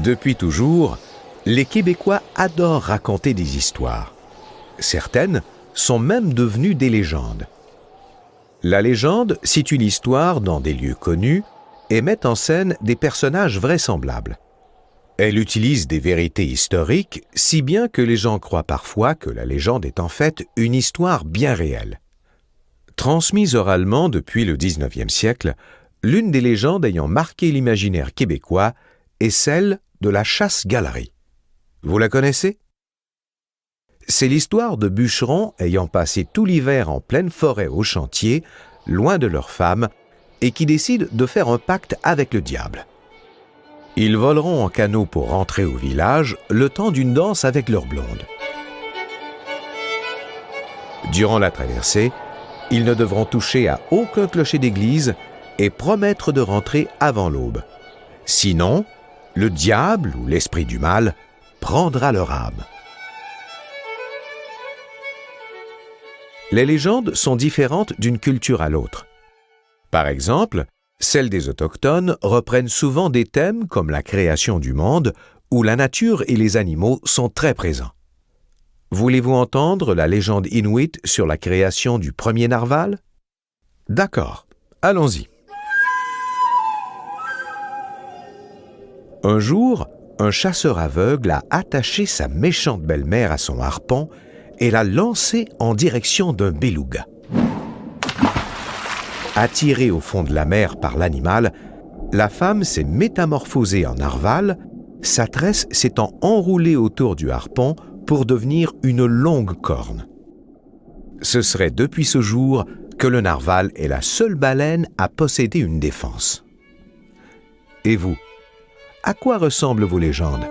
Depuis toujours, les Québécois adorent raconter des histoires. Certaines sont même devenues des légendes. La légende situe l'histoire dans des lieux connus et met en scène des personnages vraisemblables. Elle utilise des vérités historiques, si bien que les gens croient parfois que la légende est en fait une histoire bien réelle. Transmise oralement depuis le 19e siècle, l'une des légendes ayant marqué l'imaginaire québécois est celle de la chasse-galerie. Vous la connaissez? C'est l'histoire de bûcherons ayant passé tout l'hiver en pleine forêt au chantier, loin de leurs femmes, et qui décident de faire un pacte avec le diable. Ils voleront en canot pour rentrer au village le temps d'une danse avec leur blonde. Durant la traversée, ils ne devront toucher à aucun clocher d'église et promettre de rentrer avant l'aube. Sinon, le diable ou l'esprit du mal prendra leur âme. Les légendes sont différentes d'une culture à l'autre. Par exemple, celles des Autochtones reprennent souvent des thèmes comme la création du monde, où la nature et les animaux sont très présents. Voulez-vous entendre la légende inuit sur la création du premier narval? D'accord, allons-y. Un jour, un chasseur aveugle a attaché sa méchante belle-mère à son harpon et l'a lancée en direction d'un beluga. Attirée au fond de la mer par l'animal, la femme s'est métamorphosée en narval, sa tresse s'étant enroulée autour du harpon pour devenir une longue corne. Ce serait depuis ce jour que le narval est la seule baleine à posséder une défense. Et vous, à quoi ressemblent vos légendes?